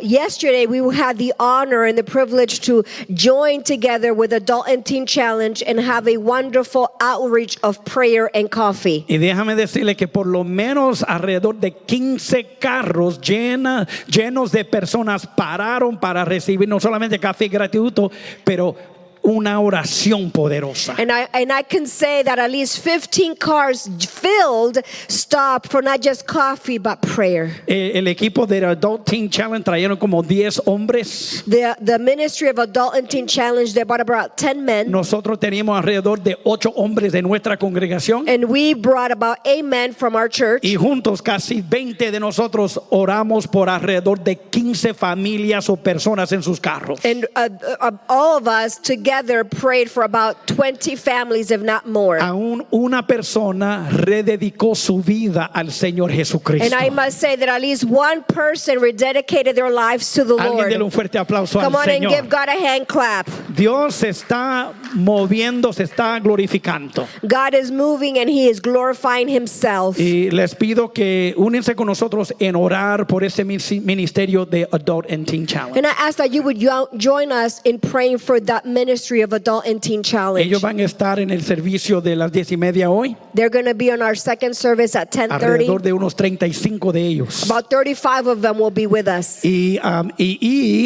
Yesterday, we had the honor and the privilege to join together with Adult and Teen Challenge and have a wonderful outreach of prayer and coffee. Y déjame decirle que por lo menos alrededor de 15 carros llenos de personas pararon para recibir no solamente café gratuito, pero una oración poderosa. And I can say that at least 15 cars filled stopped for not just coffee but prayer. El equipo de Adult Teen Challenge trajeron como 10 hombres. The ministry of Adult and Teen Challenge, they brought about 10 men. Nosotros teníamos alrededor de 8 hombres de nuestra congregación. And we brought about 8 men from our church. Y juntos casi 20 de nosotros oramos por alrededor de 15 familias o personas en sus carros. And all of us together prayed for about 20 families, if not more. Aún una persona rededicó su vida al Señor Jesucristo. And I must say that at least one person rededicated their lives to the Alguien Lord. dele un fuerte aplauso Come al on and Señor. give God a hand clap. Dios se está moviendo, se está glorificando. God is moving and He is glorifying Himself. Y les pido que únense con nosotros en orar por ese ministerio de Adult and Teen Challenge. And I ask that you would join us in praying for that ministry of Adult and Teen Challenge. Ellos van a estar en el servicio de las 10:30 hoy. They're going to be on our second service at 10:30. Alrededor de unos 35 de ellos. About 35 of them will be with us. Y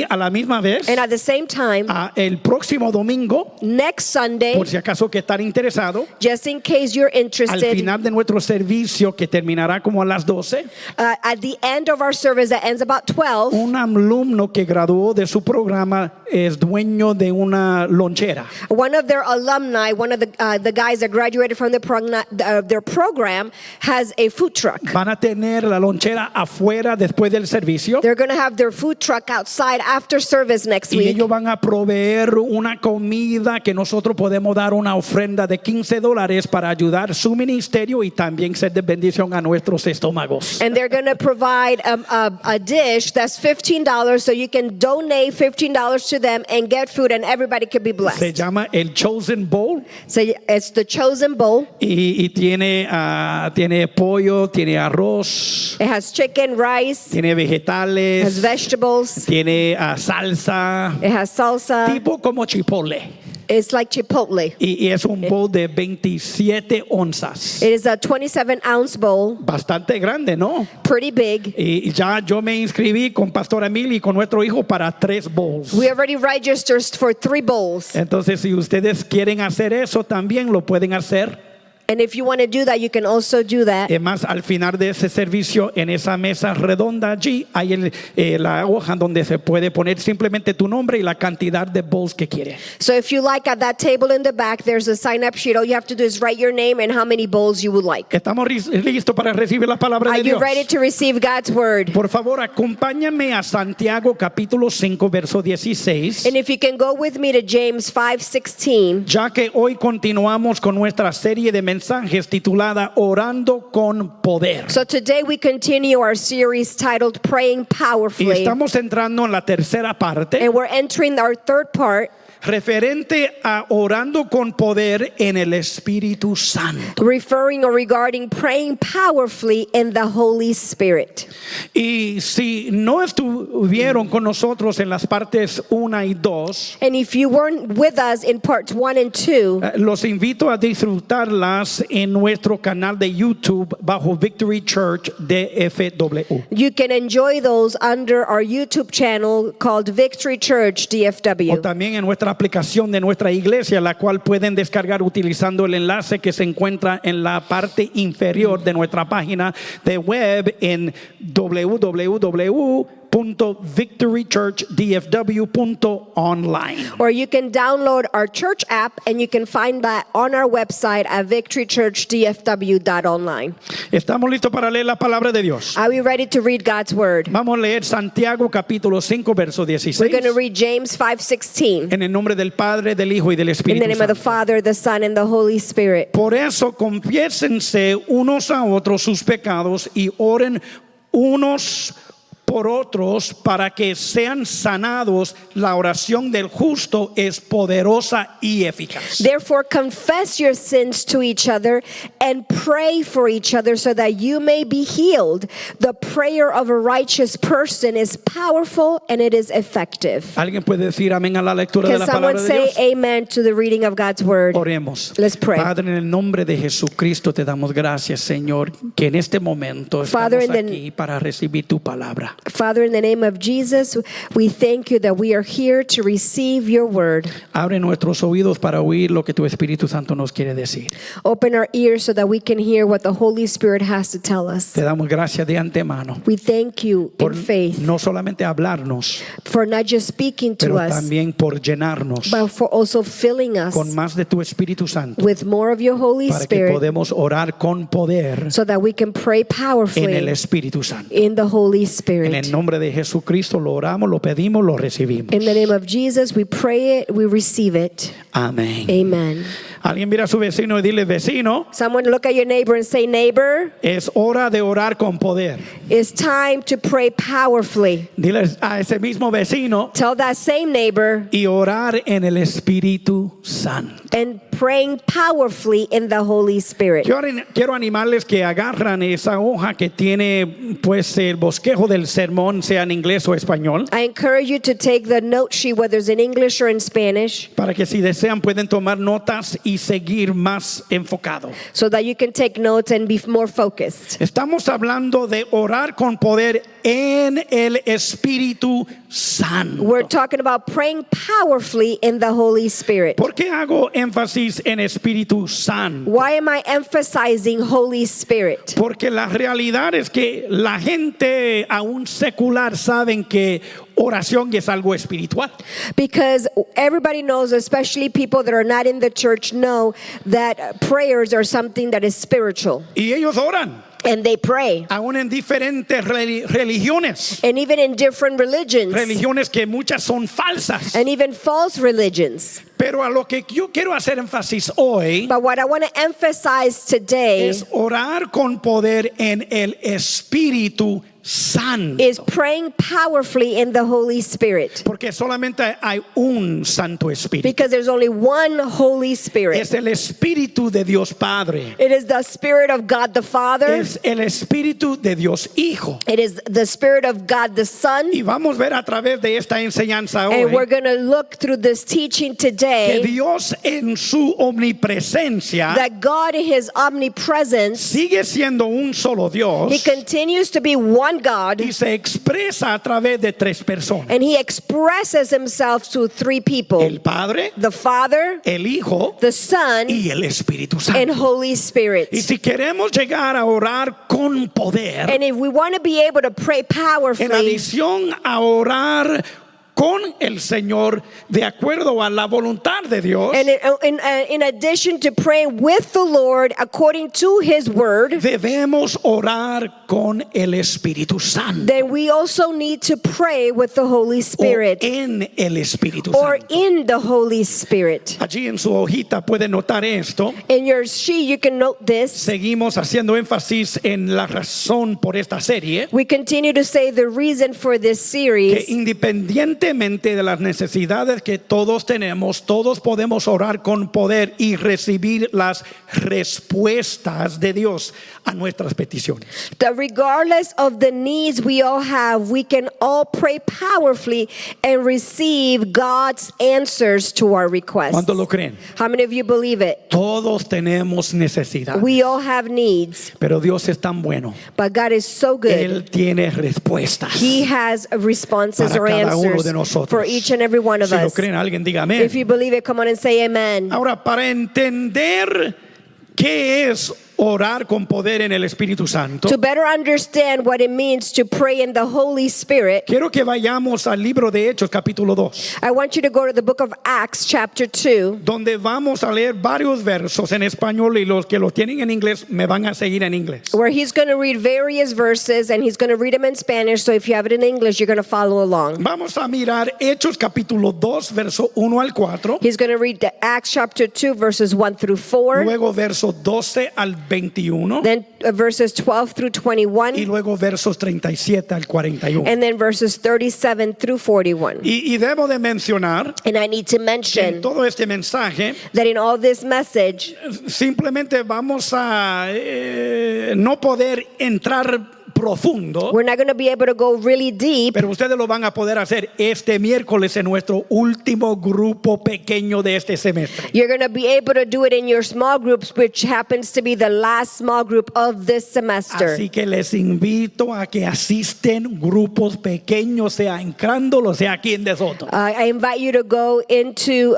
a la misma vez, And at the same time, el próximo domingo, next Sunday, por si acaso que están interesados, just in case you're al interested, final de nuestro servicio que terminará como a las 12, at the end of our service that ends about 12, un alumno que graduó de su programa es dueño de una lonchera. one of their alumni, one of the guys that graduated from their program, has a food truck. Van a tener la lonchera afuera después del servicio. They're going to have their food truck outside after service next Y week. ellos van a proveer una comida que nosotros podemos dar una ofrenda de $15 para ayudar su ministerio y también ser de bendición a nuestros estómagos. And they're going to provide a dish that's $15 so you can donate $15 to them and get food and everybody can be blessed. Se llama el Chosen Bowl So it's the Chosen Bowl. y tiene pollo, tiene arroz, It has chicken, rice, tiene it has vegetales, vegetables, tiene salsa, it has salsa. tipo como chipotle. It's like Chipotle. Y es un bowl de 27 onzas. It is a 27-ounce bowl, Bastante grande, ¿no? pretty big. Y ya yo me inscribí con Pastor Emil y con nuestro hijo para 3 bowls. We already registered for 3 bowls. Entonces, si ustedes quieren hacer eso, también lo pueden hacer. And if you want to do that, you can also do that. Además, al final de ese servicio, en esa mesa redonda allí, hay la hoja donde se puede poner simplemente tu nombre y la cantidad de bowls que quiere. So if you like, at that table in the back, there's a sign-up sheet. All you have to do is write your name and how many bowls you would like. ¿Estamos listos para recibir la palabra Are de you Dios? ready to receive God's word? Por favor, acompáñame a Santiago capítulo 5, verso 16. And if you can go with me to James 5:16. Ya que hoy continuamos con nuestra serie de mensajes titulada Orando con Poder. So today we continue our series titled Praying Y Powerfully. estamos entrando en la tercera parte, And we're entering our third part, referente a orando con poder en el Espíritu Santo. referring or regarding praying powerfully in the Holy Spirit. Y si no estuvieron con nosotros en las partes 1 y 2, And if you weren't with us in parts 1 and 2, los invito a disfrutarlas en nuestro canal de YouTube bajo Victory Church DFW. you can enjoy those under our YouTube channel called Victory Church O DFW. también en nuestra aplicación de nuestra iglesia, la cual pueden descargar utilizando el enlace que se encuentra en la parte inferior de nuestra página de web en www.victorychurchdfw.online. Or you can download our church app and you can find that on our website at victorychurchdfw.online. ¿Estamos listos para leer la palabra de Dios? Are we ready to read God's word? Vamos a leer Santiago capítulo 5 verso We're 16. going to read James 5:16. En el nombre del Padre, del Hijo y del In Espíritu the name of the Santo. Father, the Son, and the Holy Spirit. Por eso confiésense unos a otros sus pecados y oren unos por otros para que sean sanados, la oración del justo es poderosa y eficaz. Therefore, confess your sins to each other and pray for each other so that you may be healed. The prayer of a righteous person is powerful and it is effective. ¿Alguien puede decir amén a la lectura de Can la someone palabra de say Dios? amen to the reading of God's word? Oremos. Let's pray. Padre, en el nombre de Jesucristo te damos gracias, Señor, que en este momento Father, estamos in the- aquí para recibir tu palabra. Father, in the name of Jesus, we thank you that we are here to receive your word. Abre nuestros oídos para oír lo que tu Espíritu Santo nos quiere decir. Open our ears so that we can hear what the Holy Spirit has to tell us. Te damos gracias de antemano We thank you por in faith no solamente hablarnos, for not just speaking to pero us, también por llenarnos but for also filling us con más de tu Espíritu Santo, with more of your Holy para que Spirit podamos orar con poder so that we can pray en el powerfully Espíritu Santo. in the Holy En Spirit. el nombre de Jesucristo lo oramos, lo pedimos, lo recibimos. In the name of Jesus, we pray it, we receive it. Amén. Amen. Alguien mira a su vecino y dile, vecino, Someone look at your neighbor and say, neighbor, es hora de orar con poder. it's time to pray powerfully. Dile a ese mismo vecino Tell that same neighbor, y orar en el Espíritu Santo. and praying powerfully in the Holy Spirit. Quiero animarles que agarran esa hoja que tiene pues el bosquejo del sermón, sea en inglés o español, I encourage you to take the note sheet, whether it's in English or in Spanish, para que si desean pueden tomar notas y seguir más enfocado. so that you can take notes and be more focused. Estamos hablando de orar con poder en el Espíritu Santo. We're talking about praying powerfully in the Holy Spirit. ¿Por qué hago énfasis en Espíritu Santo? Why am I emphasizing Holy Spirit? Porque la realidad es que la gente aún secular saben que oración es algo espiritual. Because everybody knows, especially people that are not in the church, know that prayers are something that is spiritual. Y ellos oran, And they pray. aún en diferentes religiones. And even in different religions. Religiones que muchas son falsas. And even false religions. Pero a lo que yo quiero hacer énfasis hoy But what I want to emphasize today es orar con poder en el Espíritu Santo. is praying powerfully in the Holy Spirit. Porque solamente hay un Santo Espíritu. Because there's only one Holy Spirit. Es el Espíritu de Dios Padre. It is the Spirit of God the Father. Es el Espíritu de Dios Hijo. It is the Spirit of God the Son. Y vamos a ver a través de esta enseñanza And we're hoy going to look through this teaching que today Dios en su omnipresencia that God in His omnipresence, sigue siendo un solo Dios He continues to be one God, y se expresa a través de tres personas. and He expresses Himself to three people: El Padre, the Father, el Hijo the Son, y el Espíritu and Santo. Holy Spirit. Y si queremos llegar a orar con poder, And if we want to be able to pray en powerfully, adición a orar con el Señor de acuerdo a la voluntad de Dios, and in addition to praying with the Lord according to His word, debemos orar con el Espíritu Santo. then we also need to pray with the Holy O Spirit en el Espíritu or Santo. in the Holy Spirit. Allí en su hojita puede notar esto. In your sheet, you can note this. Seguimos haciendo énfasis en la razón por esta serie, We continue to say the reason for this que series, independientemente de las necesidades que todos tenemos, todos podemos orar con poder y recibir las respuestas de Dios a nuestras peticiones. that regardless of the needs we all have, we can all pray powerfully and receive God's answers to our requests. ¿Cuántos lo creen? How many of you believe it? Todos tenemos necesidad, We all have needs, pero Dios es tan bueno. but God is so good. Él tiene respuestas. He has responses Para or cada uno answers de nosotros. for each and every one of Si lo us. creen, alguien diga amén. If you believe it, come on and say amen. Ahora, para entender qué es orar con poder en el Espíritu Santo, To better understand what it means to pray in the Holy Spirit, quiero que vayamos al libro de Hechos capítulo 2, I want you to go to the book of Acts chapter 2, donde vamos a leer varios versos en español y los que lo tienen en inglés me van a seguir en inglés. where he's going to read various verses and he's going to read them in Spanish. So if you have it in English, you're going to follow along. Vamos a mirar Hechos capítulo 2, verso 1 al 4, He's going to read the Acts chapter 2, verses 1 through 4, luego verso 12 al 21 then verses 12 through y 21, luego versos 37 al 41. and then verses 37 through 41. Y debo de mencionar And I need to que en mention todo este mensaje that in all this message, simplemente vamos a no poder entrar profundo, we're not going to be able to go really deep, pero ustedes lo van a poder hacer este miércoles en nuestro último grupo pequeño de este semestre. you're going to be able to do it in your small groups, which happens to be the last small group of this semester. Así que les invito a que asisten grupos pequeños, sea en Crándolo, sea aquí en De Soto. I invite you to go into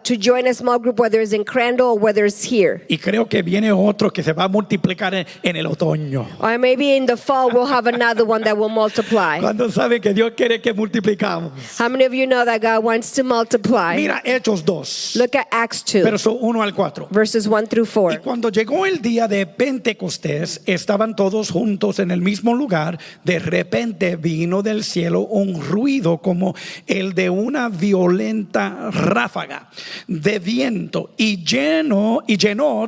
to join a small group, whether it's in Crandall or whether it's here. Y creo que viene otro que se va a multiplicar en el otoño. Or maybe in the fall we'll have another one that will multiply. Cuando saben que Dios quiere que multiplicamos. How many of you know that God wants to multiply? Mira Hechos 2, Look at Acts 2, verso 1 al 4. verses 1 through Y 4. cuando llegó el día de Pentecostés, estaban todos juntos en el mismo lugar. De repente vino del cielo un ruido como el de una violenta ráfaga de viento y llenó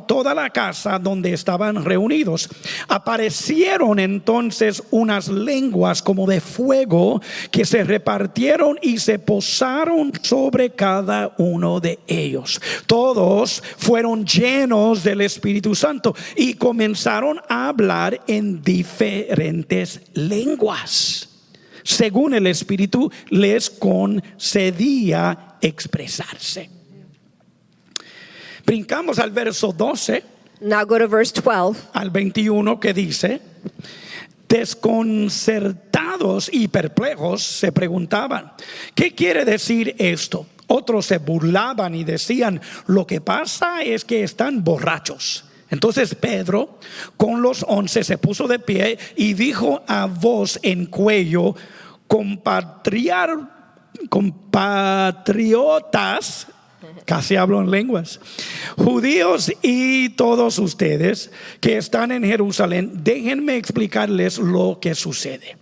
toda la casa donde estaban reunidos. Aparecieron entonces unas lenguas como de fuego que se repartieron y se posaron sobre cada uno de ellos. Todos fueron llenos del Espíritu Santo y comenzaron a hablar en diferentes lenguas, según el Espíritu les concedía expresarse. Brincamos al verso 12 Now go to verse 12. al 21 que dice: desconcertados y perplejos se preguntaban, ¿qué quiere decir esto? Otros se burlaban y decían, lo que pasa es que están borrachos. Entonces Pedro con los 11 se puso de pie y dijo a voz en cuello, compatriotas, casi hablo en lenguas, judíos y todos ustedes que están en Jerusalén, déjenme explicarles lo que sucede.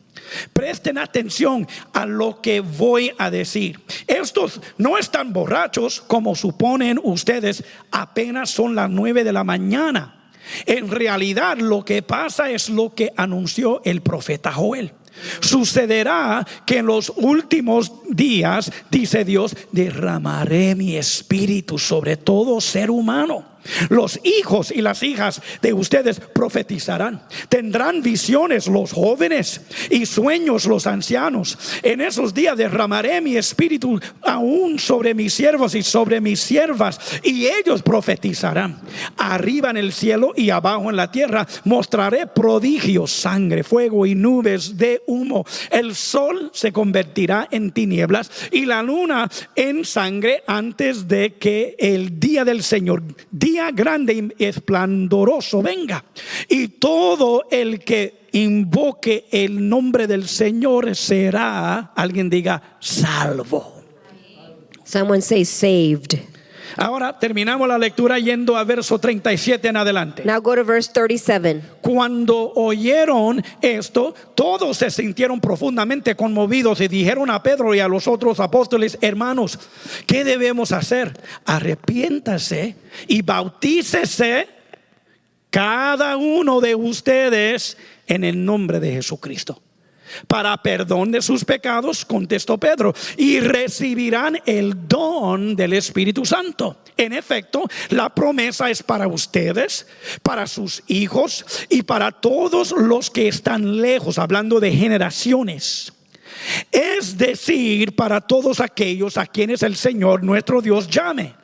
Presten atención a lo que voy a decir. Estos no están borrachos como suponen ustedes, apenas son las 9 de la mañana. En realidad lo que pasa es lo que anunció el profeta Joel. Sucederá que en los últimos días, dice Dios, derramaré mi espíritu sobre todo ser humano. Los hijos y las hijas de ustedes profetizarán. Tendrán visiones los jóvenes y sueños los ancianos. En esos días derramaré mi espíritu aún sobre mis siervos y sobre mis siervas, y ellos profetizarán. Arriba en el cielo y abajo en la tierra mostraré prodigios, sangre, fuego y nubes de humo. El sol se convertirá en tinieblas y la luna en sangre antes de que el día del Señor, día grande y esplendoroso, venga. Y todo el que invoque el nombre del Señor será, alguien diga, salvo. Someone say saved. Ahora terminamos la lectura yendo a verso 37 en adelante. Now go to verse 37. Cuando oyeron esto, todos se sintieron profundamente conmovidos y dijeron a Pedro y a los otros apóstoles, hermanos, ¿qué debemos hacer? Arrepiéntase y bautícese cada uno de ustedes en el nombre de Jesucristo para perdón de sus pecados, contestó Pedro, y recibirán el don del Espíritu Santo. En efecto, la promesa es para ustedes, para sus hijos y para todos los que están lejos, hablando de generaciones. Es decir, para todos aquellos a quienes el Señor nuestro Dios llame.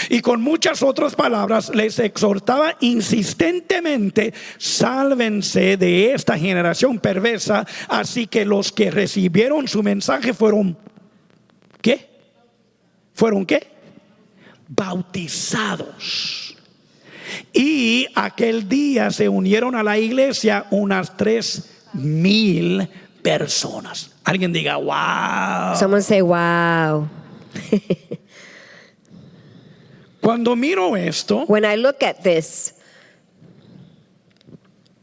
Y con muchas otras palabras les exhortaba insistentemente, sálvense de esta generación perversa. Así que los que recibieron su mensaje fueron, ¿qué? ¿Fueron qué? Bautizados. Y aquel día se unieron a la iglesia unas 3,000 personas. Alguien diga, wow. Someone say wow. Cuando miro esto, When I look at this,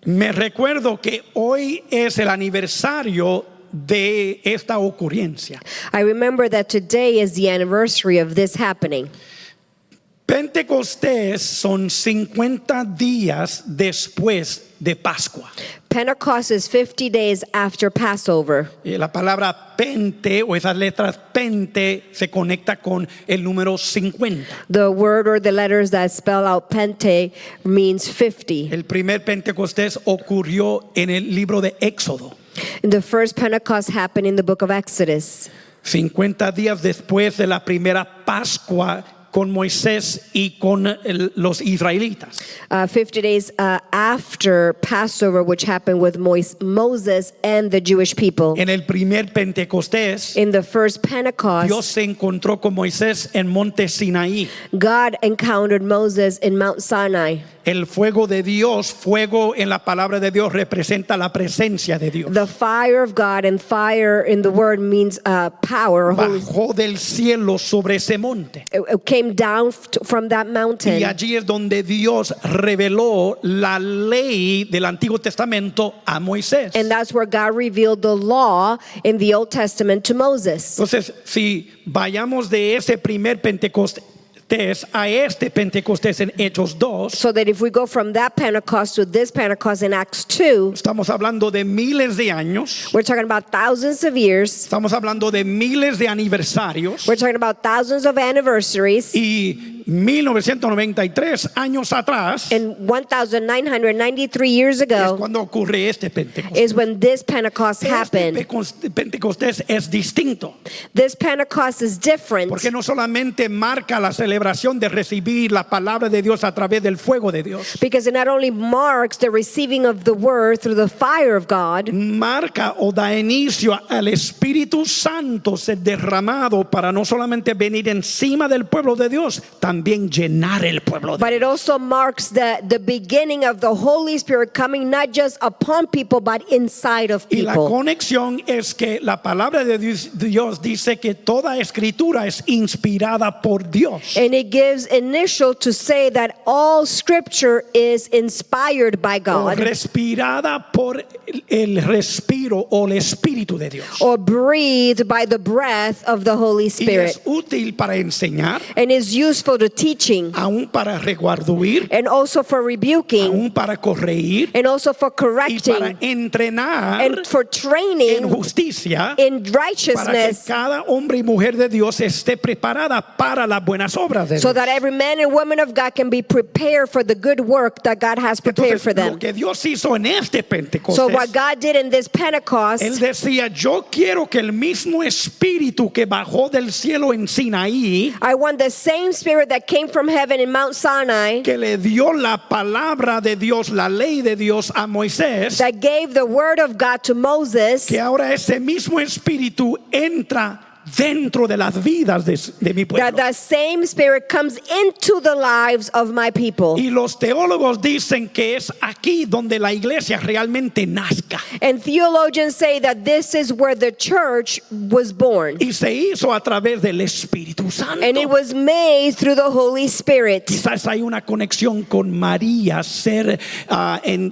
me recuerdo que hoy es el aniversario de esta ocurrencia. I remember that today is the anniversary of this happening. Pentecostés son 50 días después de Pascua. Pentecost is 50 days after Passover. Y la palabra pente o esas letras pente se conecta con el número 50. The word or the letters that spell out Pente means 50. El primer Pentecostés ocurrió en el libro de Éxodo. And the first Pentecost happened in the book of Exodus. 50 días después de la primera Pascua con Moisés y con los israelitas. 50 days after Passover, which happened with Moses and the Jewish people. En el primer Pentecostés, In the first Pentecost, Dios se encontró con Moisés en Monte Sinaí. God encountered Moses in Mount Sinai. El fuego de Dios, fuego en la palabra de Dios representa la presencia de Dios. The fire of God, and fire in the word means power. Bajó del cielo sobre ese monte. It came down from that mountain. Y allí es donde Dios reveló la ley del Antiguo Testamento a Moisés. And that's where God revealed the law in the Old Testament to Moses. Entonces, si vayamos de ese primer Pentecostés a este Pentecostés en Hechos 2, So that if we go from that Pentecost to this Pentecost in Acts 2, estamos hablando de miles de años, we're talking about thousands of years. estamos hablando de miles de aniversarios We're talking about thousands of anniversaries. y 1993 años atrás And 1,993 years es ago cuando ocurre este Pentecostés. is when this Pentecost happened. Este Pentecostés es distinto This Pentecost is different porque no solamente marca la celebración de recibir la palabra de Dios a través del fuego de Dios, because it not only marks the receiving of the word through the fire of God, marca o da inicio al Espíritu Santo ser derramado para no solamente venir encima del pueblo de Dios, también llenar el pueblo de but it also marks the beginning of the Holy Spirit coming not just upon people but inside of Y la people. conexión es que la palabra de Dios dice que toda escritura es inspirada por Dios. And it gives initial to say that all scripture is inspired by O God respirada por el respiro o el Espíritu de Dios. or breathed by the breath of the Holy Y Spirit, es útil para enseñar, and is useful to teaching, aún para reguarduir, and also for rebuking, aún para corregir and also for y para correcting, entrenar and for en training justicia, in para que righteousness, cada hombre y mujer de Dios esté preparada para las buenas obras de so Dios. that every man and woman of God can be prepared for the good work that God has prepared for Entonces, lo them. que Dios hizo en este Pentecostés, So what God did in this Él Pentecost, decía, yo quiero que el mismo Espíritu que bajó del cielo en Sinaí, I want the same spirit that came from heaven in Mount Sinai, que le dio la palabra de Dios, la ley de Dios a Moisés, that gave the word of God to Moses, que ahora ese mismo Espíritu entra dentro de las vidas de mi pueblo. that the same spirit comes into the lives of my people. Y los teólogos dicen que es aquí donde la iglesia realmente nazca. And theologians say that this is where the church was born. Y se hizo a través del Espíritu Santo. And it was made through the Holy Spirit. Quizás hay una conexión con María,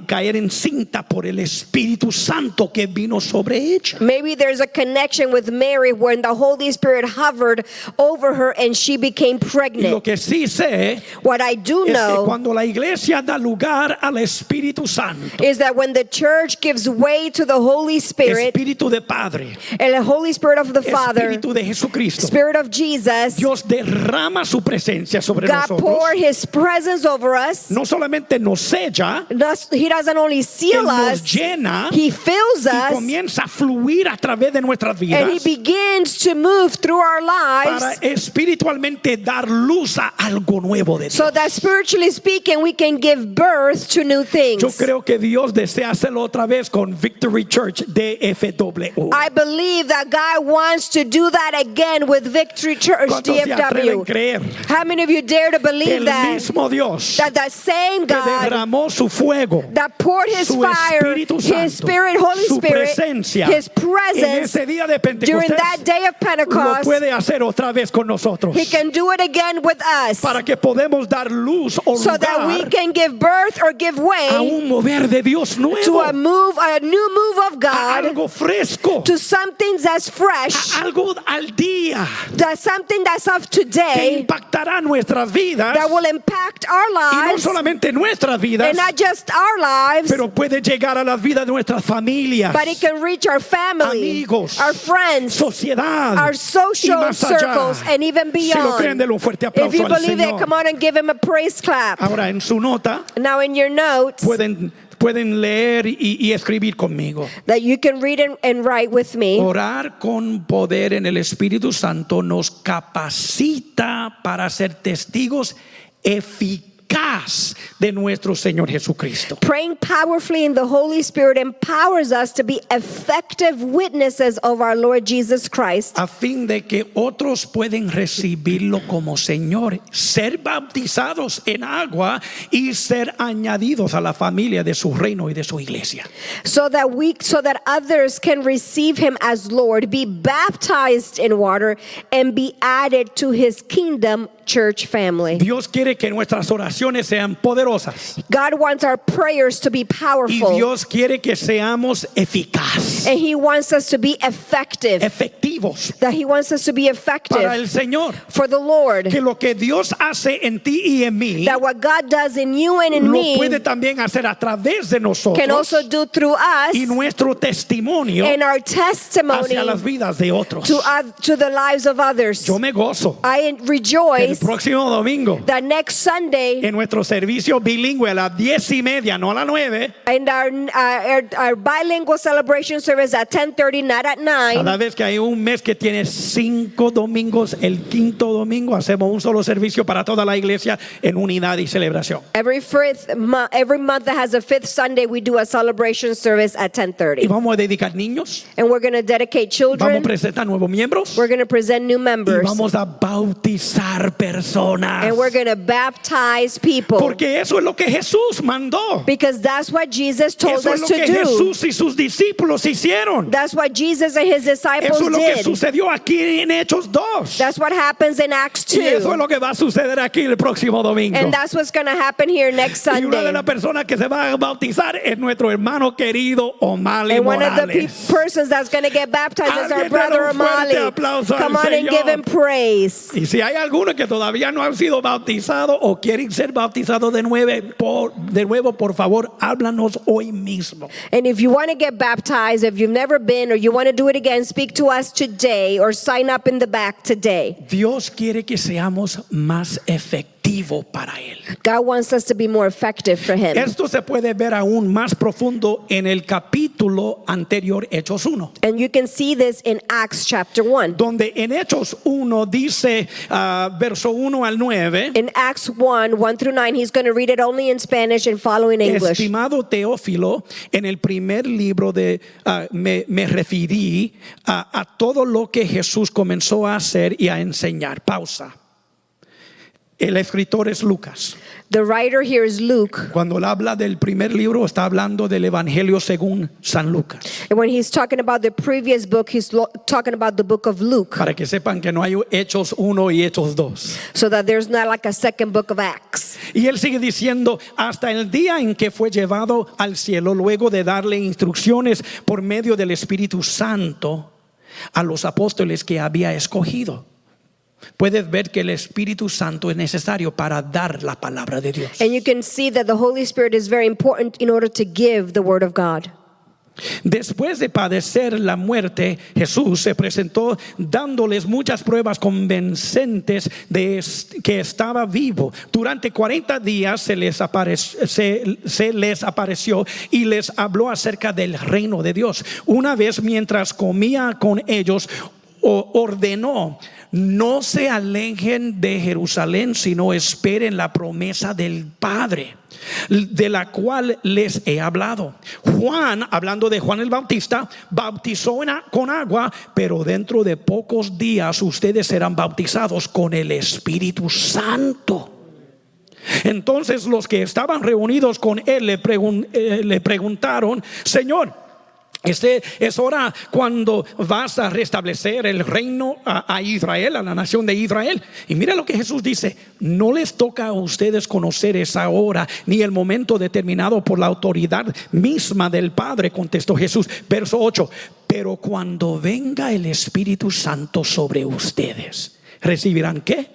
caer encinta por el Espíritu Santo que vino sobre ella. Maybe there's a connection with Mary when the Holy Spirit hovered over her and she became Y lo pregnant. que sí sé What I do es que know cuando la iglesia da lugar al Espíritu Santo, is that when the church gives way to the Holy Spirit, Espíritu de Padre, and the Holy Spirit of the Father, Espíritu de Jesucristo, Spirit of Jesus, Dios derrama su presencia sobre God nosotros. pour His presence over us. No solamente nos sella, He doesn't only Él seal nos us, llena He fills y us, comienza a fluir a través de nuestras and He vidas begins to move through our para lives, espiritualmente dar luz a algo nuevo de Dios. so that spiritually speaking, we can give birth to new Yo things. creo que Dios desea hacerlo otra vez con Victory Church DFW. I believe that God wants to do that again with Victory Church ¿Cuántos se atreven a DFW. creer How many of you dare to que believe el that? mismo Dios That the same que God derramó su fuego, that poured His su fire, Espíritu His Santo, Spirit, Holy su Spirit, presencia His en presence ese día de during Pentecostés that day of lo Pentecost, puede hacer otra vez con nosotros. He can do it again with us, Para que podamos dar luz o so that we lugar can give birth or give a way un mover de Dios to nuevo, a new move of a God, algo fresco, to something that's fresh, a algo al día that's something that's of que today, impactará nuestras vidas, that will impact our y no lives, solamente nuestras vidas, and not just our lives, pero puede llegar a las vidas de nuestras familias, but it can reach our family, amigos, our friends, sociedad, our y social más allá. circles, and even Si lo creen, beyond. denle un fuerte If aplauso you al believe that, Señor. come on and give him a praise clap. Ahora, en su nota Now in your notes pueden leer y escribir conmigo. that you can read and write with me. Orar con poder en el Espíritu Santo nos capacita para ser testigos eficaz de nuestro Señor Jesucristo. Praying powerfully in the Holy Spirit empowers us to be effective witnesses of our Lord Jesus Christ, A fin de que otros pueden recibirlo como Señor, ser bautizados en agua y ser añadidos a la familia de su reino y de su iglesia. so that others can receive him as Lord, be baptized in water, and be added to his kingdom church family. Dios quiere que nuestras oraciones sean poderosas God wants our prayers to be y powerful, Dios quiere que seamos eficaces, and he wants us to be effective, efectivos that he wants us to be para effective el Señor. for the Lord, Que lo que Dios hace en ti y en mí that what God does in you and in lo me puede también hacer a través de nosotros can also do through us y nuestro testimonio and our testimony hacia las vidas de otros. to the lives of others. Yo me gozo I el rejoice próximo domingo that next Sunday en nuestro servicio bilingüe a las 10:30, no a las 9. in our bilingual celebration service at 10:30, not at 9. Cada vez que hay un mes que tiene 5 domingos, el quinto domingo hacemos un solo servicio para toda la iglesia en unidad y celebración. Every month that has a fifth Sunday, we do a celebration service at Y 10:30, vamos a dedicar niños, and we're going to dedicate vamos a children. presentar nuevos miembros We're going to present new y members, vamos a bautizar personas. and we're going to baptize people, Porque eso es lo que Jesús mandó. because that's what Jesus told Eso es us lo to que do. Jesús y sus discípulos hicieron. That's what Jesus and his disciples Eso es lo que did. sucedió aquí en Hechos 2. That's what happens in Acts Y eso es 2. lo que va a suceder aquí el próximo domingo. And that's what's going to happen here next Y una de Sunday. las personas que se va a bautizar es nuestro hermano querido O'Malley And one of the Morales. persons that's going to get baptized is our Alguien brother dale un fuerte Amali. aplauso Come al on and give Señor. him praise. Y si hay algunos que todavía no han sido bautizados o quieren ser bautizados de nuevo, por favor, háblanos hoy mismo. And if you want to get baptized, if you've never been or you want to do it again, speak to us today or sign up in the back today. Dios quiere que seamos más efectivos para Él. God wants us to be more effective for him. Esto se puede ver aún más profundo en el capítulo anterior, Hechos 1. And you can see this in Acts chapter 1. Donde en Hechos 1 dice, verso 1 al 9, In Acts 1 through 9, he's going to read it only in Spanish and follow in English. estimado Teófilo, en el primer libro me referí a todo lo que Jesús comenzó a hacer y a enseñar. Pausa. El escritor es Lucas. The writer here is Luke. Cuando él habla del primer libro, está hablando del Evangelio según San Lucas. And when he's talking about the previous book, he's talking about the book of Luke, Para que sepan que no hay Hechos 1 y Hechos 2. so that there's not like a second book of Acts. Y él sigue diciendo, hasta el día en que fue llevado al cielo, luego de darle instrucciones por medio del Espíritu Santo a los apóstoles que había escogido. Puedes ver que el Espíritu Santo es necesario para dar la palabra de Dios. And you can see that the Holy Spirit is very important in order to give the word of God. Después de padecer la muerte, Jesús se presentó dándoles muchas pruebas convincentes de que estaba vivo. Durante 40 días se les apareció y les habló acerca del reino de Dios. Una vez mientras comía con ellos, ordenó: no se alejen de Jerusalén, sino esperen la promesa del Padre, de la cual les he hablado. Juan, hablando de Juan el Bautista, bautizó con agua, pero dentro de pocos días ustedes serán bautizados con el Espíritu Santo. Entonces los que estaban reunidos con él le preguntaron: Señor, Es hora cuando vas a restablecer el reino a Israel, a la nación de Israel. Y mira lo que Jesús dice: no les toca a ustedes conocer esa hora ni el momento determinado por la autoridad misma del Padre, contestó Jesús. Verso 8: pero cuando venga el Espíritu Santo sobre ustedes, ¿recibirán qué?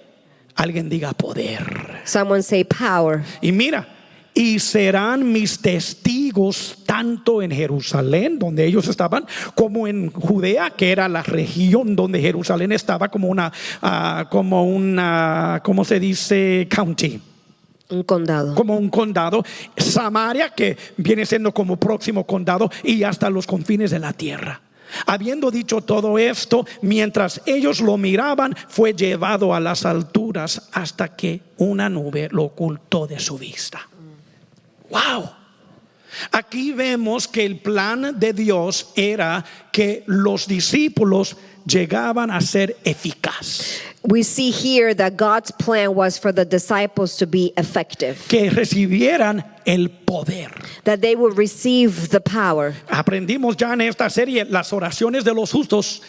Alguien diga poder. Someone say power. Y mira, y serán mis testigos tanto en Jerusalén, donde ellos estaban, como en Judea, que era la región donde Jerusalén estaba, como una, ¿cómo se dice? County. Un condado. Como un condado. Samaria, que viene siendo como próximo condado, y hasta los confines de la tierra. Habiendo dicho todo esto, mientras ellos lo miraban, fue llevado a las alturas hasta que una nube lo ocultó de su vista. Wow. Aquí vemos que el plan de Dios era que los discípulos llegaban a ser eficaz. We see here that God's plan was for the disciples to be effective, Que recibieran el poder. that they would receive the power. Aprendimos ya en esta serie, las oraciones de los justos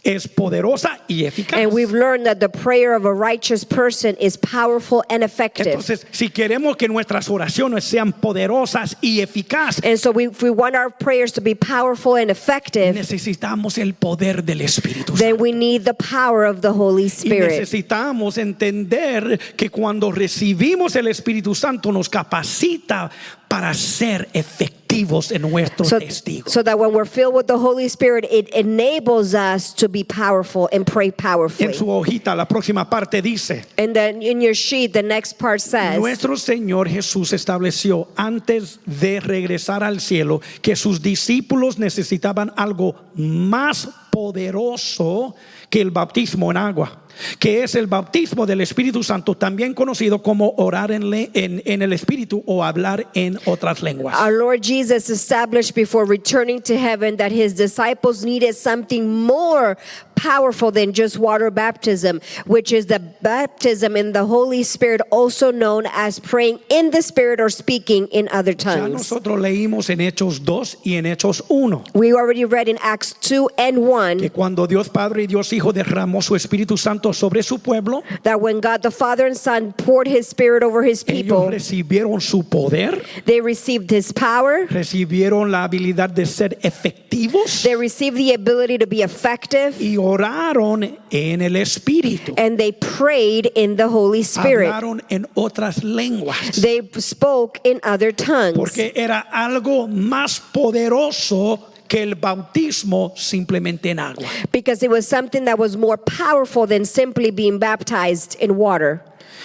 es poderosa y eficaz. And we've learned that the prayer of a righteous person is powerful and effective. Entonces, si queremos que nuestras oraciones sean poderosas y eficaces, And so if we want our prayers to be powerful and effective, necesitamos el poder del Espíritu then Santo. we need the power of the Holy Y Spirit. necesitamos entender que cuando recibimos el Espíritu Santo nos capacita para ser efectivos en nuestros testigos. So that when we're filled with the Holy Spirit, it enables us to be powerful and pray powerfully. En su hojita, la próxima parte dice: And then in your sheet, the next part says, nuestro Señor Jesús estableció antes de regresar al cielo que sus discípulos necesitaban algo más poderoso que el bautismo en agua, que es el bautismo del Espíritu Santo, también conocido como orar en el Espíritu o hablar en otras lenguas. our Lord Jesus established before returning to heaven that his disciples needed something more powerful than just water baptism, which is the baptism in the Holy Spirit, also known as praying in the Spirit or speaking in other Ya tongues. nosotros leímos en Hechos 2 y en Hechos 1 We already read in Acts 2 and 1 que cuando Dios Padre y Dios Hijo derramó su Espíritu Santo sobre su pueblo, that when God the Father and Son poured his Spirit over his ellos people, recibieron su poder, they received his power, recibieron la habilidad de ser efectivos they received the ability to be effective, y oraron en el Espíritu. and they prayed in the Holy Spirit. Hablaron en otras lenguas. They spoke in other tongues. Porque era algo más poderoso que el bautismo simplemente en agua. Because it was something that was more powerful than simply being baptized in water.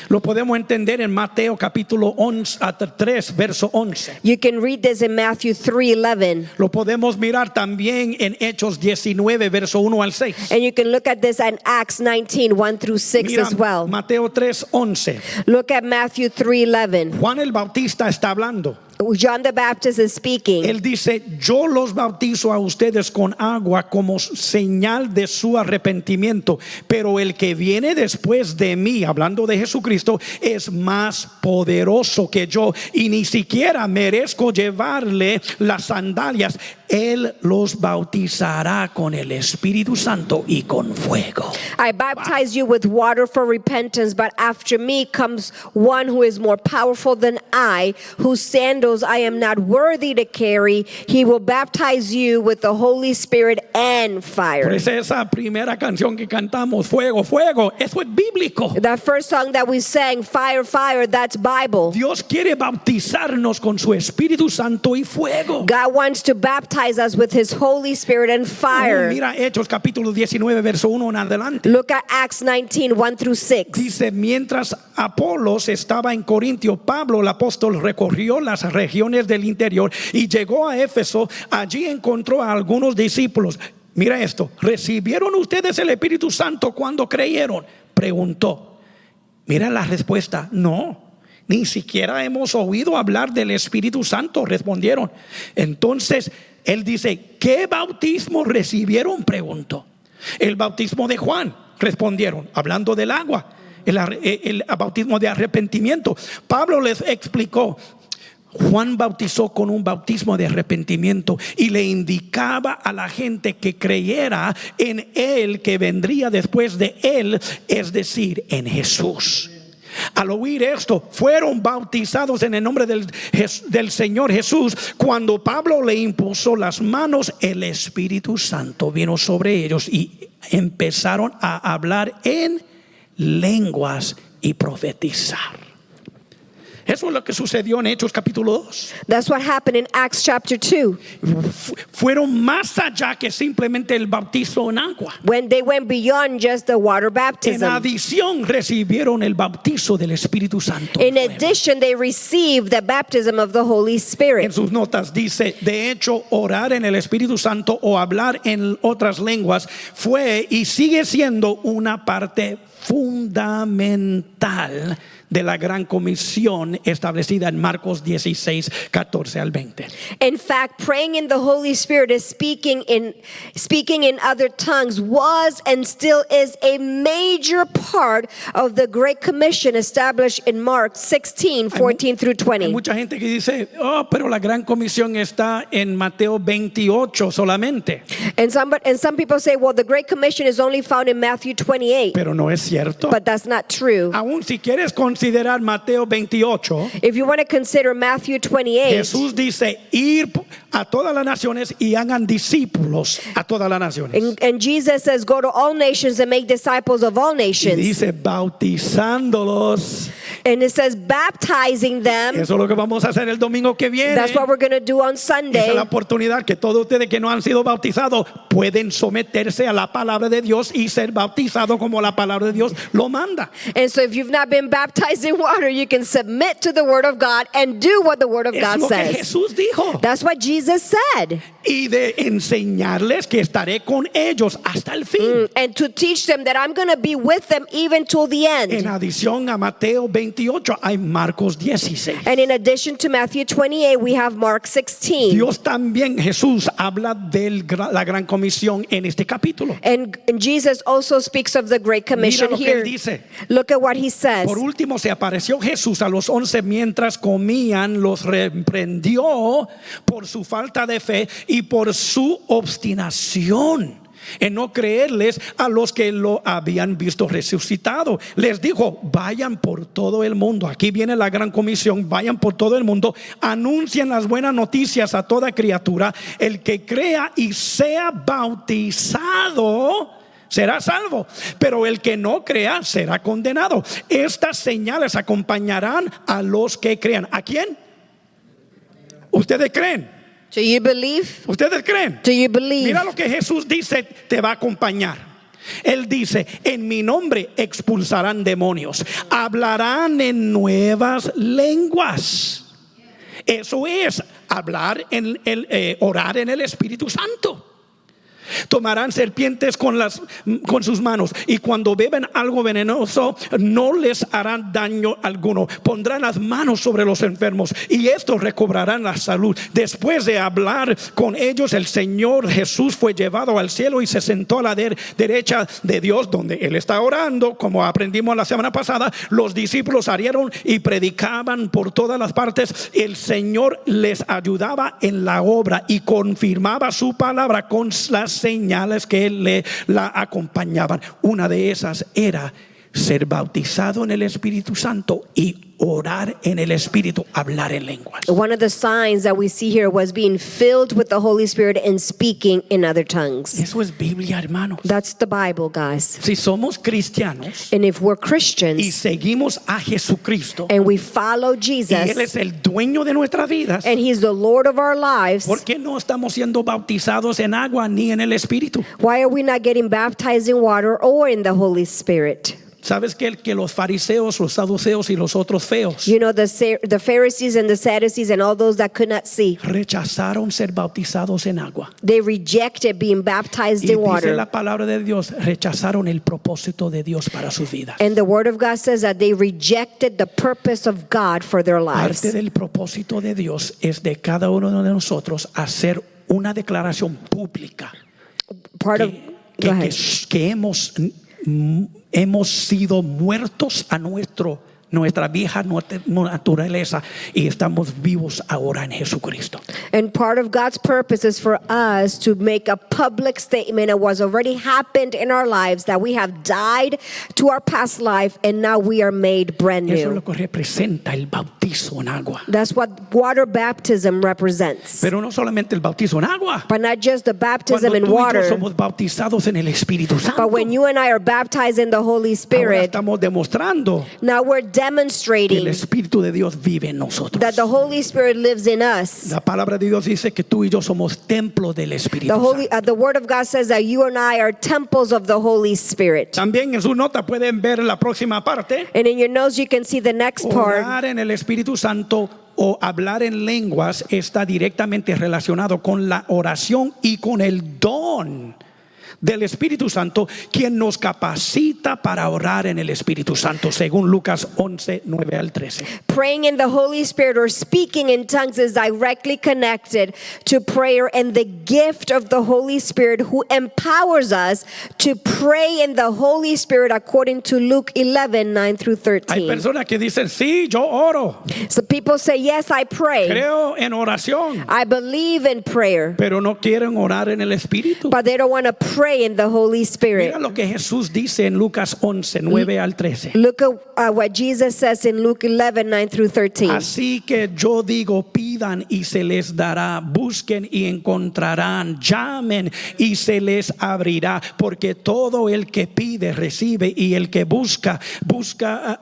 Lo podemos entender en Mateo capítulo 3, verso 11. You can read this in Matthew 3:11. Lo podemos mirar también en Hechos 19, verso 1 al 6. And you can look at this in Acts 19:1 through 6 Mira, as well. Mateo 3, 11. Look at Matthew 3:11. Juan el Bautista está hablando. John the Baptist is speaking. Él dice: yo los bautizo a ustedes con agua como señal de su arrepentimiento, pero el que viene después de mí, hablando de Jesucristo, es más poderoso que yo y ni siquiera merezco llevarle las sandalias. Él los bautizará con el Espíritu Santo y con fuego. I baptize you with water for repentance, but after me comes one who is more powerful than I, whose sandals I am not worthy to carry. He will baptize you with the Holy Spirit and Por fire. eso esa primera canción que cantamos, fuego, fuego, eso es bíblico. That first song that we sang, Fire, Fire, that's Bible. Dios quiere bautizarnos con su Espíritu Santo y fuego. God wants to baptize us with his Holy Spirit and fire. Mira Hechos capítulo 19 verso 1 en adelante. Look at Acts 19:1 through 6. Dice: mientras Apolos estaba en Corintio, Pablo el apóstol recorrió las regiones del interior y llegó a Éfeso. Allí encontró a algunos discípulos. Mira esto: ¿recibieron ustedes el Espíritu Santo cuando creyeron?, preguntó. Mira la respuesta: no, ni siquiera hemos oído hablar del Espíritu Santo, respondieron. Entonces él dice: ¿qué bautismo recibieron?, preguntó. El bautismo de Juan, respondieron, hablando del agua, el bautismo de arrepentimiento. Pablo les explicó: Juan bautizó con un bautismo de arrepentimiento y le indicaba a la gente que creyera en él que vendría después de él, es decir, en Jesús. Al oír esto, fueron bautizados en el nombre del Señor Jesús. Cuando Pablo le impuso las manos, el Espíritu Santo vino sobre ellos y empezaron a hablar en lenguas y profetizar. Eso es lo que sucedió en Hechos capítulo 2. That's what happened in Acts chapter 2. Fueron más allá que simplemente el bautizo en agua. When they went beyond just the water En baptism. adición recibieron el bautizo del Espíritu Santo. In addition, they received the baptism of the Holy En Spirit. sus notas dice, de hecho, orar en el Espíritu Santo o hablar en otras lenguas fue y sigue siendo una parte fundamental de la gran comisión establecida en Marcos 16, 14 al 20. In fact, praying in the Holy Spirit is speaking in other tongues was and still is a major part of the Great Commission established in Mark 16, 14 through Hay 20. mucha gente que dice, pero la gran comisión está en Mateo 28 solamente. And some people say, well, the Great Commission is only found in Matthew 28. Pero no es cierto. But that's not true. Aún si quieres considerar Mateo 28, If you want to consider Matthew 28, Jesús dice, ir a todas las naciones y hagan discípulos a todas las naciones. and Jesus says, go to all nations and make disciples of all Y nations. dice, bautizándolos. And it says, baptizing them. Eso es lo que vamos a hacer el domingo que viene. That's what we're going to do on Esa Sunday. es la oportunidad que todos ustedes que no han sido bautizados pueden someterse a la palabra de Dios y ser bautizados como la palabra de Dios lo manda. And so if you've not been baptized in water, you can submit to the Word of God and do what the Word of Es God lo que says. Jesús dijo. That's what Jesus said. Y de enseñarles que estaré con ellos hasta el fin. And to teach them that I'm going to be with them even till the En end. adición a Mateo 28 hay Marcos 16. And in addition to Matthew 28, we have Mark 16. Dios también, Jesús, habla de la gran comisión en este capítulo. And Jesus also speaks of the Great Commission Mira lo que here. él dice. Look at what he says. Por último, se apareció Jesús a los 11 mientras comían, los reprendió por su falta de fe y por su obstinación en no creerles a los que lo habían visto resucitado. Les dijo, vayan por todo el mundo. Aquí viene la gran comisión. Vayan por todo el mundo, anuncien las buenas noticias a toda criatura. El que crea y sea bautizado será salvo, pero el que no crea será condenado. Estas señales acompañarán a los que crean. ¿A quién? ¿Ustedes creen? Do you believe? ¿Ustedes creen? Do you believe? Mira lo que Jesús dice, te va a acompañar. Él dice, en mi nombre expulsarán demonios, hablarán en nuevas lenguas. Eso es hablar orar en el Espíritu Santo. Tomarán serpientes con sus manos y cuando beben algo venenoso no les harán daño alguno. Pondrán las manos sobre los enfermos y estos recobrarán la salud. Después de hablar con ellos, el Señor Jesús fue llevado al cielo y se sentó a la derecha de Dios, donde Él está orando. Como aprendimos la semana pasada, los discípulos salieron y predicaban por todas las partes. El Señor les ayudaba en la obra y confirmaba su palabra con las señales que la acompañaban. Una de esas era ser bautizado en el Espíritu Santo y orar en el Espíritu, hablar en lenguas. One of the signs that we see here was being filled with the Holy Spirit and speaking in other tongues. Eso es Biblia, hermanos. That's the Bible, guys. Si somos cristianos And if we're y Christians seguimos a Jesucristo and we follow y Él Jesus es el dueño de nuestras vidas, and He's the Lord of our lives, ¿por qué no estamos siendo bautizados en agua ni en el Espíritu? why are we not getting baptized in water or in the Holy Spirit? ¿Sabes que los fariseos, los saduceos y los otros feos You know, the Pharisees and the Sadducees and all those that could not see, rechazaron ser bautizados en agua? they rejected being baptized Y in dice water. la palabra de Dios, rechazaron el propósito de Dios para sus vidas. And the Word of God says that they rejected the purpose of God for their lives. Parte del propósito de Dios es de cada uno de nosotros hacer una declaración pública Part of, go ahead. que hemos sido muertos a nuestro nuestra vieja naturaleza y estamos vivos ahora en Jesucristo. And part of God's purpose is for us to make a public statement of what's already happened in our lives, that we have died to our past life and now we are made brand Eso es new. lo que representa el bautizo en agua. That's what water baptism represents. Pero no solamente el bautizo en agua. But not just the baptism Cuando in tú y yo water, somos bautizados en el Espíritu Santo, but when you and I are baptized in the Holy ahora Spirit, estamos demostrando now we're que el demonstrating Espíritu de Dios vive en nosotros. that the Holy Spirit lives in us. La palabra de Dios dice que tú y yo somos templo del Espíritu Santo. The Word of God says that you and I are temples of the Holy Spirit. También en su nota pueden ver la próxima parte. And in your notes, you can see the next part. Orar en el Espíritu Santo o hablar en lenguas está directamente relacionado con la oración y con el don del Espíritu Santo, quien nos capacita para orar en el Espíritu Santo, según Lucas 11, 9 al 13. Praying in the Holy Spirit or speaking in tongues is directly connected to prayer and the gift of the Holy Spirit, who empowers us to pray in the Holy Spirit according to Luke 11, 9 through Hay 13. personas que dicen, sí, yo oro, So people say, yes, I pray. creo en oración, I believe in prayer. pero no quieren orar en el Espíritu. But they don't want to pray in the Holy Spirit. Mira lo que Jesús dice en Lucas 11, 9 al 13. Look at what Jesus says in Luke 11, 9 through 13. Así que yo digo, pidan y se les dará, busquen y encontrarán, llamen y se les abrirá, porque todo el que pide recibe, y el que busca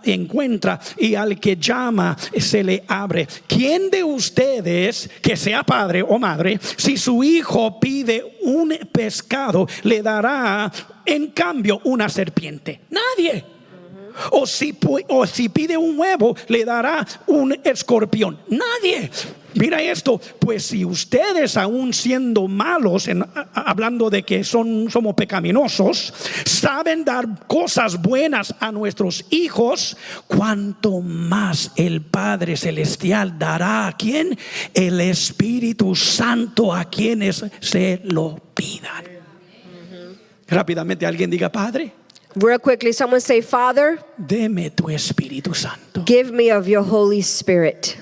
encuentra, y al que llama se le abre. ¿Quién de ustedes que sea padre o madre, si su hijo pide un pescado, le dará en cambio una serpiente? Nadie. O si pide un huevo, le dará un escorpión. Nadie. Mira esto, pues si ustedes, aún siendo malos, hablando de que somos pecaminosos, saben dar cosas buenas a nuestros hijos, cuanto más el Padre Celestial dará a quién, el Espíritu Santo, a quienes se lo pidan. Rápidamente alguien diga, Padre, Real quickly, someone say, Father, deme tu Espíritu Santo. give me of your Holy Spirit.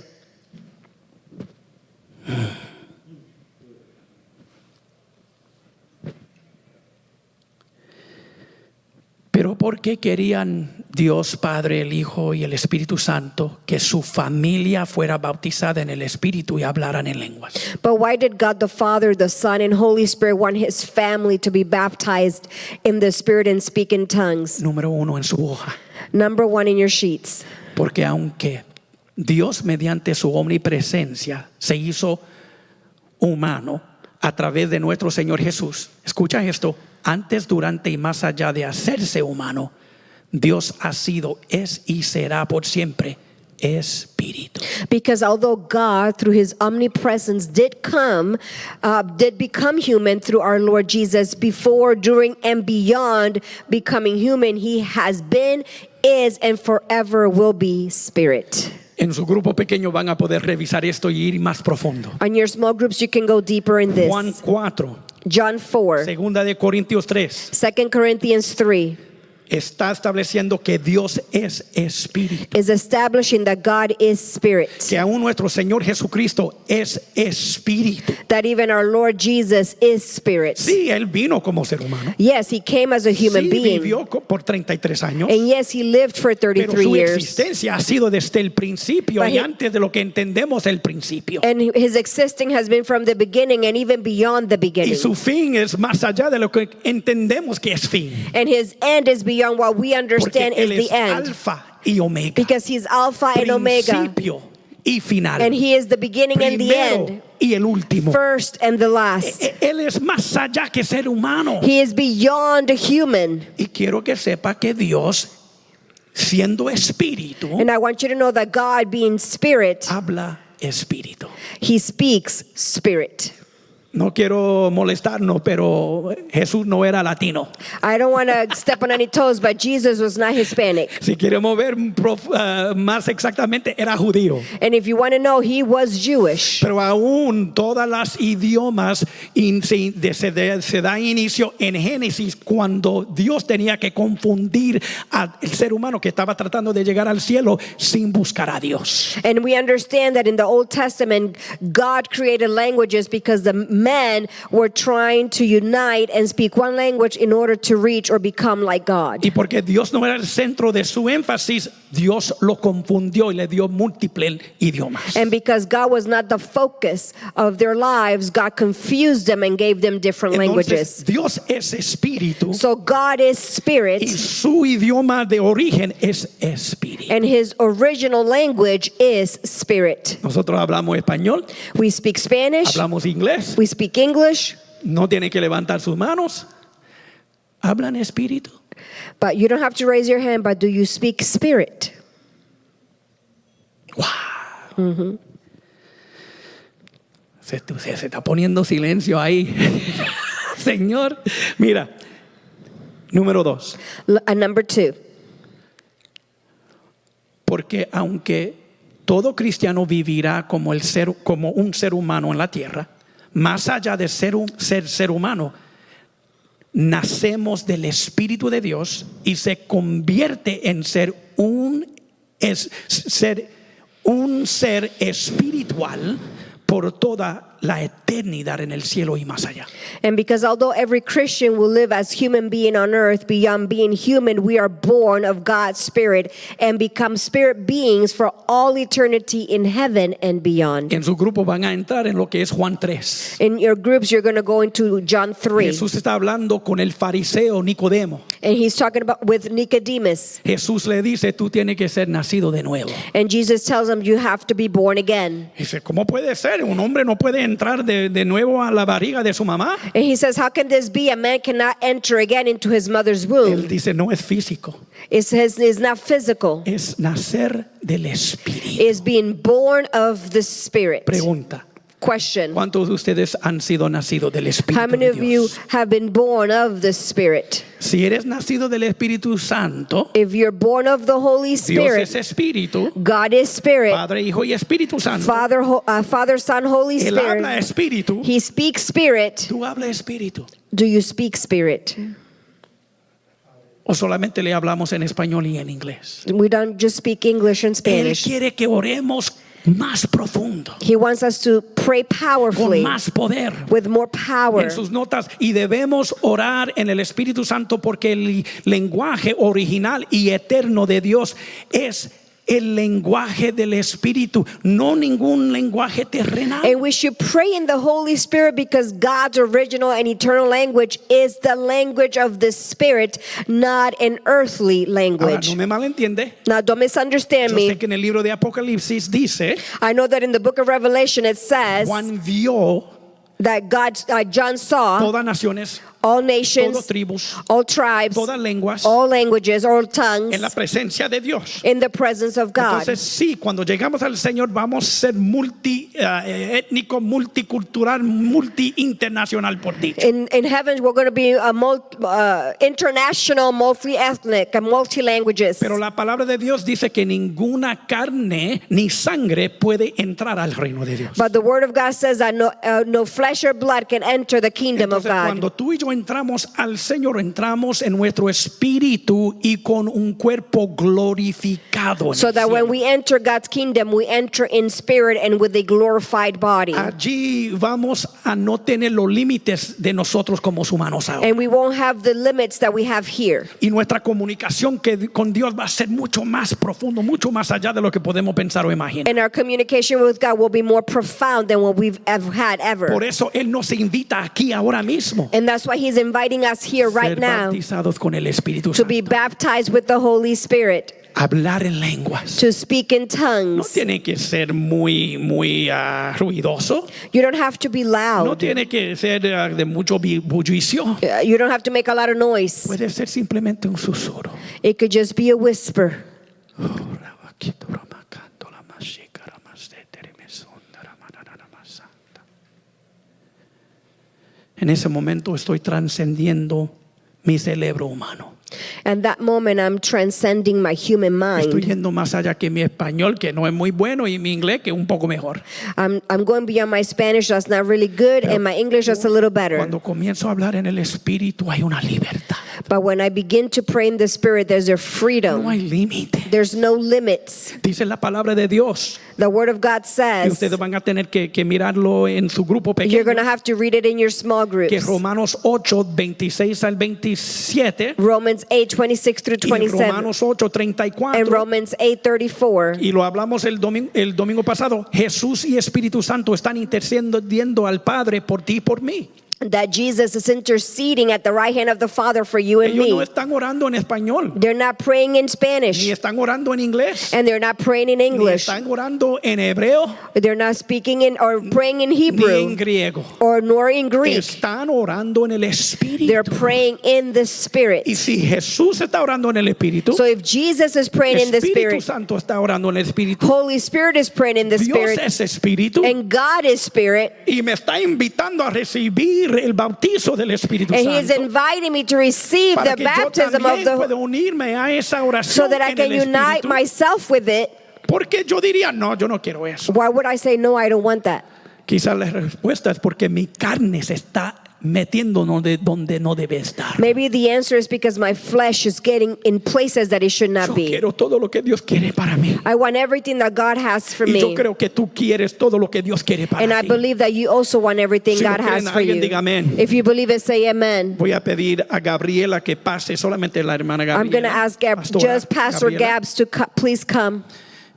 Pero ¿por qué querían Dios Padre, el Hijo y el Espíritu Santo que su familia fuera bautizada en el Espíritu y hablaran en lenguas? But why did God the Father, the Son, and Holy Spirit want his family to be baptized in the Spirit and speak in tongues? Número 1 en su hoja. Number 1 in your sheets. Porque aunque Dios mediante su omnipresencia se hizo humano a través de nuestro Señor Jesús, escucha esto, antes, durante y más allá de hacerse humano, Dios ha sido, es y será por siempre Espíritu. Because although God, through his omnipresence, did become human through our Lord Jesus, before, during, and beyond becoming human, he has been, is, and forever will be Spirit. En su grupo pequeño van a poder revisar esto y ir más profundo. On your small groups, you can go deeper in this. Juan 4, John 4, segunda de Corintios 3, 2 Corinthians 3 está estableciendo que Dios es Espíritu. is establishing that God is Spirit. Que aún nuestro Señor Jesucristo es Espíritu. That even our Lord Jesus is Spirit. Sí, Él vino como ser humano. Yes, he came as a human Sí, being. vivió por 33 años. And yes, he lived for Pero 33 su years. existencia ha sido desde el principio But y he- antes de lo que entendemos el principio. And his existing has been from the beginning and even beyond the Y beginning. su fin es más allá de lo que entendemos que es fin. And his end is beyond what we Porque understand is Él the es end. alfa y omega. Because he's Alpha and Omega. Principio y final. And he is the beginning and the Primero end. y el último. First and the last. Él es más allá que ser humano. He is beyond human. Y quiero que sepa que Dios, siendo espíritu, And I want you to know that God, being Spirit, habla espíritu. he speaks Spirit. No quiero molestarnos, pero Jesús no era latino. I don't want to step on any toes, but Jesus was not Hispanic. Si queremos ver más exactamente, era judío. And if you want to know, he was Jewish. Pero aún todas las idiomas se da inicio en Génesis cuando Dios tenía que confundir al ser humano que estaba tratando de llegar al cielo sin buscar a Dios. And we understand that in the Old Testament, God created languages because the men were trying to unite and speak one language in order to reach or become like God. Y porque Dios no era el centro de su énfasis, Dios lo confundió y le dio múltiples idiomas. And because God was not the focus of their lives, God confused them and gave them different languages. Entonces, Dios es espíritu So God is spirit, y su idioma de origen es espíritu. and his original language is spirit. Nosotros hablamos español, We speak Spanish, hablamos inglés, we speak English, no tiene que levantar sus manos. ¿Hablan espíritu? but you don't have to raise your hand, but do you speak spirit? ¡Wow! Se está poniendo silencio ahí. Señor, mira, número 2. Number 2. Porque aunque todo cristiano vivirá como un ser humano en la tierra, más allá de ser humano, nacemos del Espíritu de Dios y se convierte en ser un ser espiritual por toda la eternidad en el cielo y más allá. And because although every Christian will live as human being on earth, beyond being human, we are born of God's Spirit and become spirit beings for all eternity in heaven and beyond. En su grupo van a entrar en lo que es Juan 3. In your groups, you're going to go into John 3. Jesús está hablando con el fariseo Nicodemo. And he's talking about with Nicodemus. Jesús le dice, tú tienes que ser nacido de nuevo. And Jesus tells him, you have to be born again. Dice, ¿cómo puede ser? Un hombre no puede entrar de nuevo a la barriga de su mamá. And he says, how can this be? A man cannot enter again into his mother's Él womb. dice, no es físico, It's not physical. es nacer del Espíritu. It's being born of the Spirit. Pregunta, Question. ¿cuántos de ustedes han sido nacidos del Espíritu How many de of you Dios? have been born of the Spirit? Si eres nacido del Espíritu Santo, If you're born of the Holy Dios Spirit, es Espíritu, God is Spirit. Padre, Hijo y Espíritu Santo. Father, Son, Holy Él habla Spirit. Espíritu, He speaks Spirit. tú hablas Espíritu. Do you speak Spirit? ¿O solamente le hablamos en español y en inglés? We don't just speak English and Él Spanish. quiere que oremos más profundo, He wants us to pray con powerfully, más poder. with more power. En sus notas, y debemos orar en el Espíritu Santo porque el lenguaje original y eterno de Dios es el lenguaje del Espíritu, no ningún lenguaje terrenal. And we should pray in the Holy Spirit because God's original and eternal language is the language of the Spirit, not an earthly Ahora, language. no me malentiende. Now, don't misunderstand Yo me. sé que en el libro de Apocalipsis dice, I know that in the book of Revelation it says Juan vio that John saw todas naciones, all todas nations, tribus, all tribes, todas lenguas all languages, all tongues en la presencia de Dios. in the presence of God. Entonces sí, cuando llegamos al Señor vamos a ser multiétnico, multicultural, multi-internacional por dicho. In heaven, we're going to be international, multi-ethnic, and multi-languages. Pero la palabra de Dios dice que ninguna carne ni sangre puede entrar al reino de Dios. But the Word of God says that no flesh or blood can enter the kingdom of Entonces, God. cuando tú y yo entramos al Señor, entramos en nuestro espíritu y con un cuerpo glorificado. En So el that when cielo. we enter God's kingdom, we enter in spirit and with a glorified body. Allí vamos a no tener los límites de nosotros como humanos ahora. And we won't have the limits that we have here. Y nuestra comunicación con Dios va a ser mucho más profundo, mucho más allá de lo que podemos pensar o imaginar. And our communication with God will be more profound than what we've ever had ever. Por eso Él nos invita aquí ahora mismo And that's why He's inviting us here right ser now bautizados con el Espíritu to be Santo. baptized with the Holy Spirit, Hablar en lenguas. to speak in No tongues. tiene que ser muy ruidoso. You don't have to be No loud. tiene que ser de mucho bullicio. You don't have to make a lot of noise. Puede ser simplemente un susurro. It could just be a whisper. En ese momento estoy trascendiendo mi cerebro humano. And that moment, I'm transcending my human Estoy mind. yendo más allá que mi español, que no es muy bueno, y mi inglés, que es un poco mejor. I'm going beyond my Spanish, that's not really good, and my English, that's a little better. Cuando comienzo a hablar en el Espíritu, hay una libertad. But when I begin to pray in the Spirit, there's a No freedom. hay límite. There's no limits. Dice la palabra de Dios. The Word of God Y says, ustedes van a tener que mirarlo en su grupo you're going pequeño. to have to read it in your small Que groups. Romanos 8, 26 al 27. Romans 8:26 through Y 27. Romanos 8, And 34. Romans 8:34. Y lo hablamos el domingo pasado. Jesús y Espíritu Santo están intercediendo al Padre por ti y por mí. That Jesus is interceding at the right hand of the Father for you and Ellos no me. están orando en español, They're not praying in ni Spanish, están orando en inglés, and they're not praying in ni English. están orando en hebreo, They're not speaking in or praying in ni en Hebrew griego. or nor in Greek. Están orando en el They're Espíritu. praying in the Spirit. Y si Jesús está orando en el Espíritu, So if Jesus is praying in the Espíritu Spirit, Santo está orando en el Espíritu. Holy Spirit is praying in the Dios Spirit, es Espíritu and God is Spirit, y me está invitando a recibir el bautizo del Espíritu and He is Santo. inviting me to receive Para the que yo baptism of también pueda the, unirme a esa so oración that I en can el unite Espíritu. myself with it. Porque yo diría, no, yo no quiero eso. Why would I say no? I don't want that. Quizás la respuesta es porque mi carne se está metiendo donde no debe estar. Maybe the answer is because my flesh is getting in places that it should Yo not be. quiero todo lo que Dios quiere para mí. I want everything that God has for Y yo me. creo que tú quieres todo lo que Dios quiere para And I ti. believe that you also want everything Si lo God has creen, for alguien you. diga amén. If you believe it, say amen. Voy a pedir a Gabriela que pase, solamente la hermana Gabriela. I'm going to ask Pastora just Pastor Gabriela. Gabs to please come.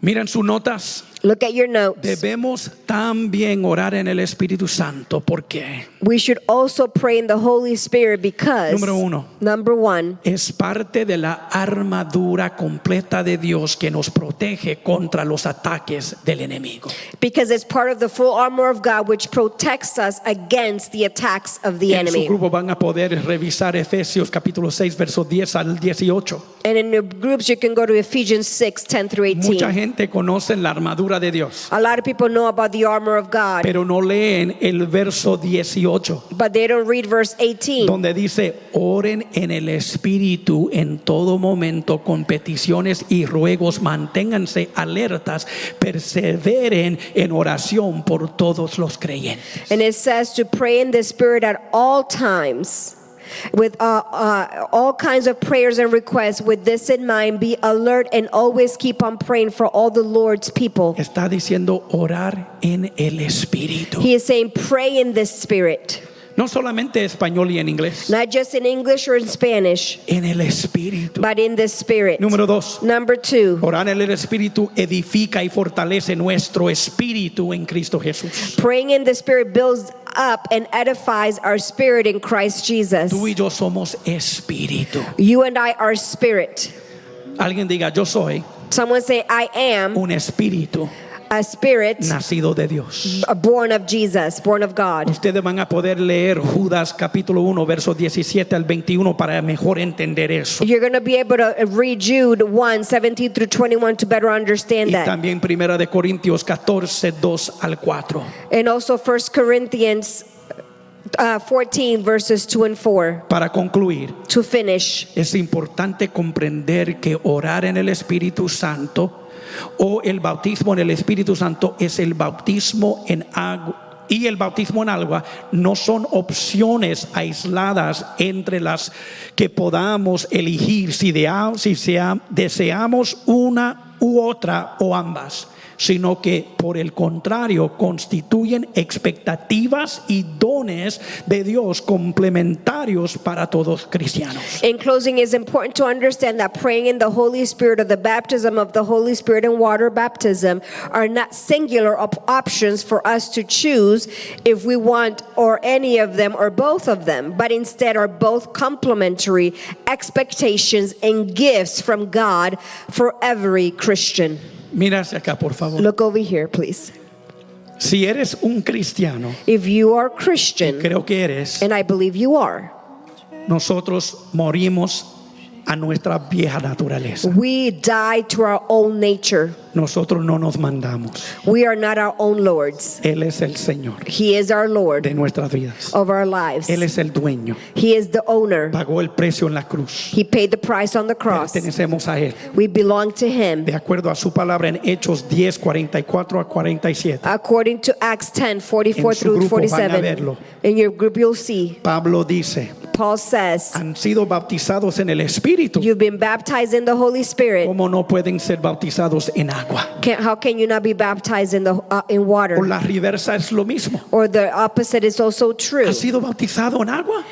Miren sus notas. Look at your notes. Debemos también orar en el Espíritu Santo. ¿Por qué? We should also pray in the Holy Spirit because, Número uno. number one, Es parte de la armadura completa de Dios que nos protege contra los ataques del enemigo. because it's part of the full armor of God which protects us against the attacks of the En su enemy. grupo van a poder revisar Efesios capítulo 6 versos 10 al 18. And in your groups, you can go to Ephesians 6:10 through 18. Mucha gente conoce la armadura de Dios, A lot of people know about the armor of God, pero no leen el verso 18, but they don't read verse 18. donde dice: oren en el Espíritu en todo momento con peticiones y ruegos, manténganse alertas, perseveren en oración por todos los creyentes. And it says to pray in the Spirit at all times with all kinds of prayers and requests. With this in mind, be alert and always keep on praying for all the Lord's people. Está diciendo orar en el Espíritu. He is saying pray in the Spirit, No solamente español y en inglés, not just in English or in Spanish, en el Espíritu. but in the Spirit. Número 2. Number two, Orar en el Espíritu edifica y fortalece nuestro espíritu en Cristo Jesús. praying in the Spirit builds up and edifies our spirit in Christ Jesus. Tú y yo somos espíritu. You and I are spirit. Alguien diga: yo soy Someone say, I am un espíritu a spirit nacido de Dios. born of Jesus, born of God. Ustedes van a poder leer Judas capítulo 1 versos 17 al 21 para mejor entender eso. You're going to be able to read Jude 1:17 through 21 to better understand Y that. también Primera de Corintios 14, 2 al 4. And also 1 Corinthians 14 verses 2 and 4 Para concluir, to finish. es importante comprender que orar en el Espíritu Santo o el bautismo en el Espíritu Santo es el bautismo en agua y el bautismo en agua no son opciones aisladas entre las que podamos elegir si deseamos una u otra o ambas, sino que por el contrario constituyen expectativas y dones de Dios complementarios para todos cristianos. In closing, it's important to understand that praying in the Holy Spirit or the baptism of the Holy Spirit and water baptism are not singular options for us to choose if we want or any of them or both of them, but instead are both complementary expectations and gifts from God for every Christian. Mira hacia acá, por favor. Look over here, please. Si eres un cristiano, If you are Christian, creo que eres, and I believe you are, nosotros morimos a nuestra vieja naturaleza. We die to our own nature. Nosotros no nos mandamos. We are not our own lords. Él es el Señor He is our Lord de nuestras vidas. of our lives. Él es el dueño. He is the owner. Pagó el precio en la cruz. He paid the price on the cross. Pertenecemos a Él. We belong to Him. De acuerdo a su palabra en Hechos 10, 44 a 47. According to Acts 10, 44 En su through grupo van a 47. verlo. In your group you'll see. Pablo dice, Paul says, han sido bautizados en el Espíritu. you've been baptized in the Holy Spirit. ¿Cómo no pueden ser bautizados en agua? How can you not be baptized in O water? la reversa es lo mismo. Or the opposite is also true. ¿Has sido bautizado en agua?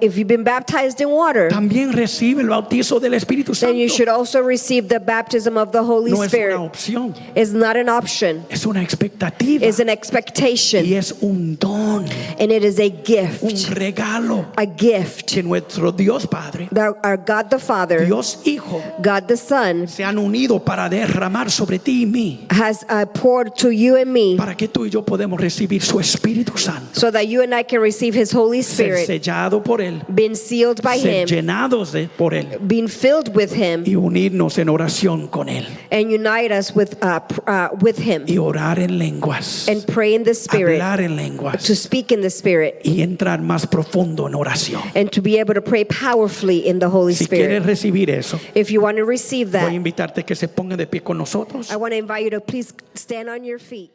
If you've been baptized in water, También recibe el bautizo del Espíritu then you Santo. should also receive the baptism of the Holy No es una Spirit. opción, It's not an option. es una expectativa. It's an expectation. Y es un don, And it is a un gift. regalo A gift que nuestro Dios Padre, that our God the Father, Dios Hijo, God the Son, se han unido para derramar sobre ti y mí, has poured to you and me para que tú y yo podemos recibir su Espíritu Santo, so that you and I can receive His Holy ser Spirit, sellado por Él, being sealed by ser Him, llenados por Él being filled with Him, y unirnos en oración con Él and unite us with Him, y orar en lenguas, and pray in the Spirit, hablar en lenguas to speak in the Spirit, y entrar más profundo en oración. and to be able to pray powerfully in the Holy Si quieres Spirit. recibir eso, If you want to receive voy a that, invitarte que se ponga de pie con nosotros. I want to invite you to please stand on your feet.